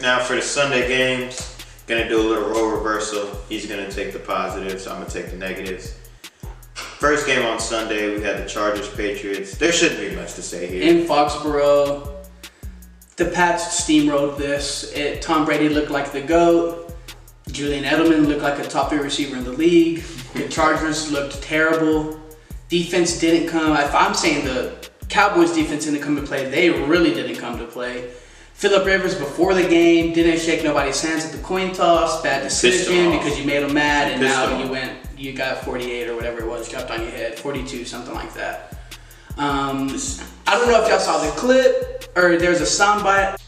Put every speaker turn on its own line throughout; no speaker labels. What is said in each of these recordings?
Now for the Sunday games, gonna do a little role reversal. He's gonna take the positives, I'm gonna take the negatives. First game on Sunday, we had the Chargers Patriots. There shouldn't be much to say here.
In Foxborough, the Pats steamrolled this. Tom Brady looked like the GOAT. Julian Edelman looked like a top 3 receiver in the league. The Chargers looked terrible. Defense didn't come. If I'm saying the Cowboys defense didn't come to play, they really didn't come to play. Phillip Rivers before the game didn't shake nobody's hands at the coin toss. Bad decision because you made them mad, and now you got 48 or whatever it was dropped on your head, 42, something like that. I don't know if y'all saw the clip or there's a soundbite.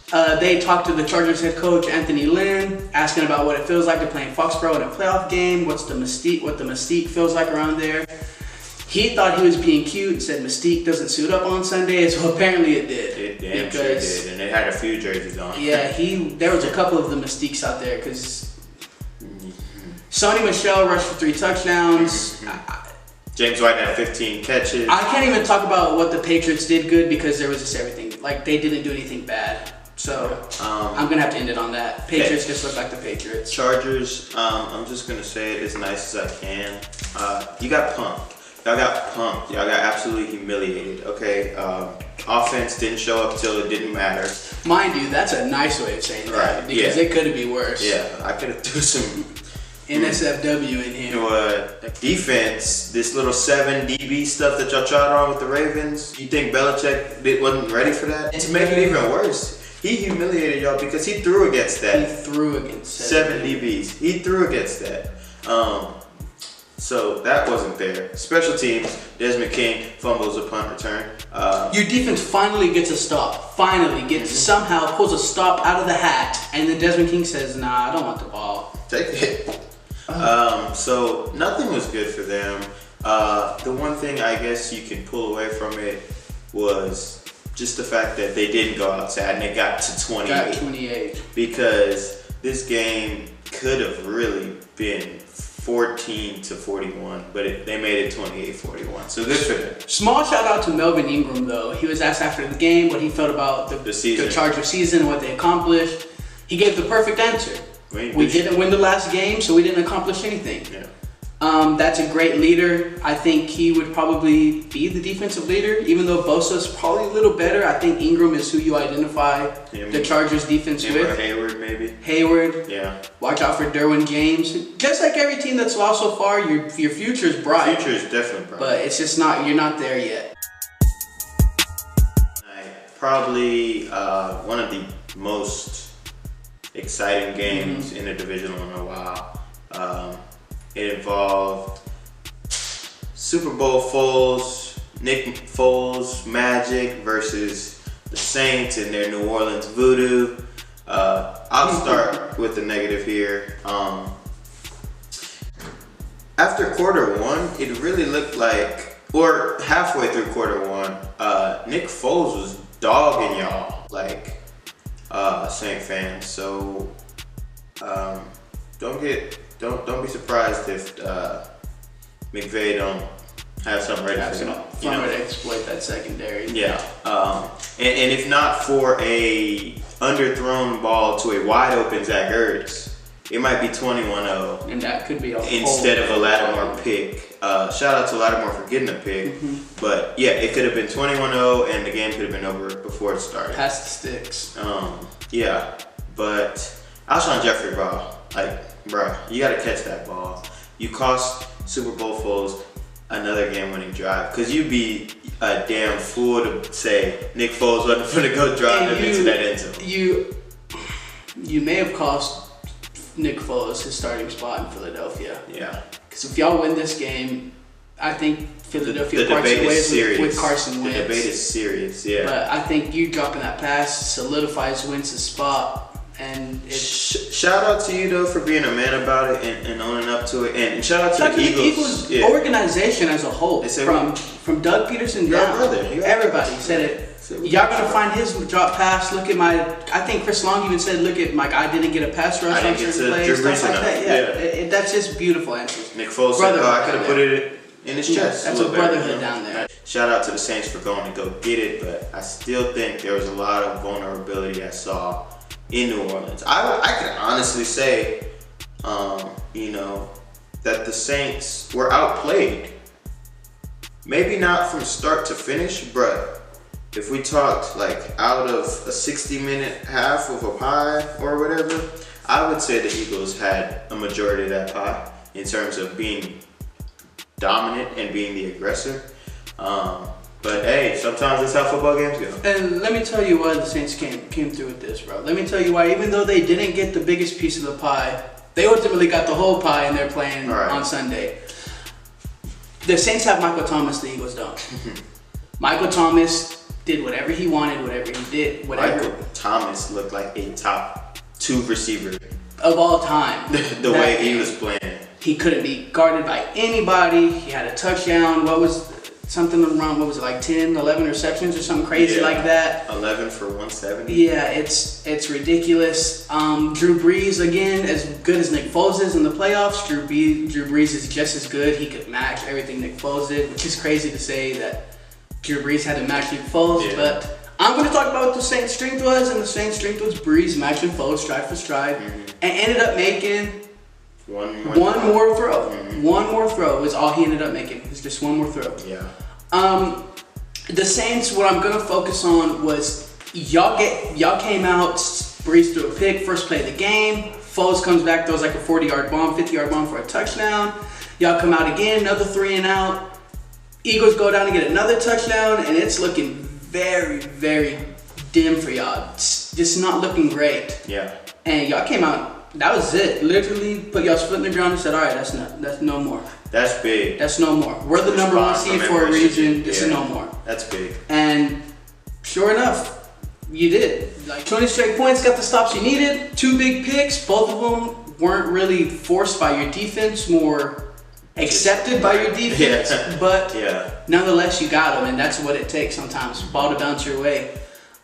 They talked to the Chargers head coach Anthony Lynn, asking about what it feels like to play in Foxborough in a playoff game. What the mystique feels like around there. He thought he was being cute and said Mystique doesn't suit up on Sunday, so apparently it did.
It damn sure did, and it had a few jerseys on.
Yeah, there was a couple of the Mystiques out there because Sony Michel rushed for 3 touchdowns.
James White had 15 catches.
I can't even talk about what the Patriots did good because there was just everything. Like, they didn't do anything bad. So, I'm going to have to end it on that. Patriots just look like the Patriots.
Chargers, I'm just going to say it as nice as I can. You got punked. Y'all got punked. Y'all got absolutely humiliated, okay? Offense didn't show up till it didn't matter.
Mind you, that's a nice way of saying that. Because it could have been worse.
Yeah, I could have threw some
NSFW in here.
Defense, this little 7 DB stuff that y'all tried on with the Ravens. You think Belichick wasn't ready for that? And to make it even worse, he humiliated y'all because he threw against that.
He threw against
7 DBs. He threw against that. So that wasn't there. Special teams, Desmond King fumbles a punt return.
Your defense finally gets a stop. Somehow pulls a stop out of the hat, and then Desmond King says, "Nah, I don't want the ball.
Take it." So nothing was good for them. The one thing I guess you can pull away from it was just the fact that they didn't go outside and they got to 28. Because this game could have really been 14-41, but they made it 28-41. So good for them.
Small shout out to Melvin Ingram though. He was asked after the game what he felt about the Charger season and what they accomplished. He gave the perfect answer. We didn't win the last game, so we didn't accomplish anything. Yeah. That's a great leader. I think he would probably be the defensive leader, even though Bosa's probably a little better. I think Ingram is who you identify the Chargers defense with.
Or Hayward, maybe.
Hayward.
Yeah.
Watch out for Derwin James. Just like every team that's lost so far, your future is bright.
Future is definitely bright.
But it's just not. You're not there yet.
Probably one of the most exciting games in the Divisional in a while. It involved Super Bowl Foles, Nick Foles Magic versus the Saints and their New Orleans Voodoo. I'll start with the negative here. After quarter 1, it really looked like, or halfway through quarter 1, Nick Foles was dogging y'all like Saint fans. So don't be surprised if McVay don't have something ready for them.
To exploit that secondary.
Yeah. And if not for a underthrown ball to a wide open Zach Ertz, it might be 21-0.
And that could be
instead of a Lattimore pick. Shout out to Lattimore for getting a pick. But yeah, it could have been 21-0 and the game could have been over before it started.
Past the sticks.
Yeah. But Alshon Jeffrey, bro. Bro, you got to catch that ball. You cost Super Bowl Foles another game-winning drive. Because you'd be a damn fool to say Nick Foles wasn't going to go drive him into that end zone.
You may have cost Nick Foles his starting spot in Philadelphia.
Yeah.
Because if y'all win this game, I think Philadelphia parts ways with Carson Wentz.
The debate is serious, yeah.
But I think you dropping that pass solidifies Wentz's spot. And
shout out to you though for being a man about it and owning up to it, and shout out to the Eagles
organization as a whole, from Doug Peterson down. Everybody said it. Y'all gonna find his drop pass. Look at I think Chris Long even said, look at I didn't get a pass rush on certain plays, stuff like that. Yeah. That's just beautiful answers.
Nick Foles said, I could have put it in his chest.
That's a brotherhood down there.
Shout out to the Saints for going to go get it, but I still think there was a lot of vulnerability I saw in New Orleans. I can honestly say, that the Saints were outplayed. Maybe not from start to finish, but if we talked like out of a 60-minute half of a pie or whatever, I would say the Eagles had a majority of that pie in terms of being dominant and being the aggressor. But hey, sometimes that's how football games go.
And let me tell you why the Saints came through with this, bro. Let me tell you why, even though they didn't get the biggest piece of the pie, they ultimately got the whole pie and they're playing on Sunday. The Saints have Michael Thomas, the Eagles don't. Michael Thomas did whatever he wanted, whatever he did, whatever.
Michael Thomas looked like a top 2 receiver
of all time.
the way he was playing.
He couldn't be guarded by anybody. He had a touchdown. What was something around, what was it, like 10, 11 receptions or something crazy like that?
11 for 170.
Yeah, it's ridiculous. Drew Brees, again, as good as Nick Foles is in the playoffs, Drew Brees is just as good. He could match everything Nick Foles did, which is crazy to say that Drew Brees had to match Nick Foles, but I'm going to talk about what the Saints' strength was, and the Saints' strength was Brees matching Foles stride for stride, and ended up making one more throw. One more throw was all he ended up making. It was just one more throw.
Yeah.
The Saints, what I'm gonna focus on was y'all came out, Brees threw a pick, first play of the game. Foles comes back, throws like a 40-yard bomb, 50-yard bomb for a touchdown. Y'all come out again, another 3 and out. Eagles go down and get another touchdown, and it's looking very, very dim for y'all. It's just not looking great.
Yeah.
And y'all came out. That was it. Literally put y'all foot in the ground and said, all right, that's no more.
That's big.
That's no more. We're the number 1 seed for a reason. This is no more.
That's big.
And sure enough, you did. Like 20 straight points, got the stops you needed. 2 big picks. Both of them weren't really forced by your defense, more accepted by your defense. But nonetheless, you got them, and that's what it takes sometimes. Ball to bounce your way.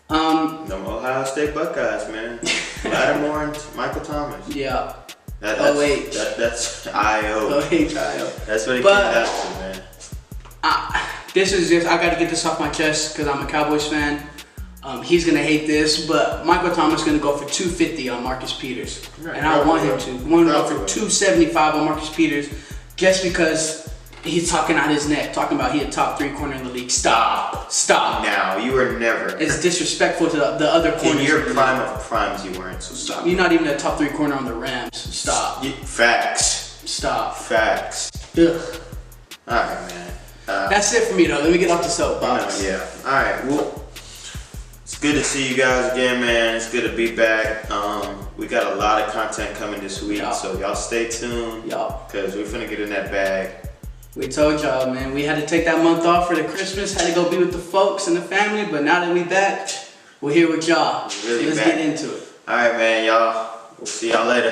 Them Ohio State Buckeyes, man. Lattimore and Michael Thomas.
Yeah.
That's I.O. That's what it came down to, man.
This is just, I got to get this off my chest because I'm a Cowboys fan. He's going to hate this, but Michael Thomas is going to go for 250 on Marcus Peters. Right, and I want him to. I want him to go for 275 on Marcus Peters just because he's talking out his neck, talking about he a top 3 corner in the league. Stop.
Now, you were never.
It's disrespectful to the other corners.
In your prime of primes, you weren't, so stop.
You're not even a top 3 corner on the Rams. Stop.
Facts.
Stop.
Facts.
Ugh.
Alright, man.
That's it for me, though. Let me get off the soapbox.
Yeah. Alright, well, it's good to see you guys again, man. It's good to be back. We got a lot of content coming this week, so y'all stay tuned. Because we're finna get in that bag.
We told y'all, man, we had to take that month off for the Christmas, had to go be with the folks and the family, but now that we back, we're here with y'all. Let's get into it.
All right, man, y'all. We'll see y'all later.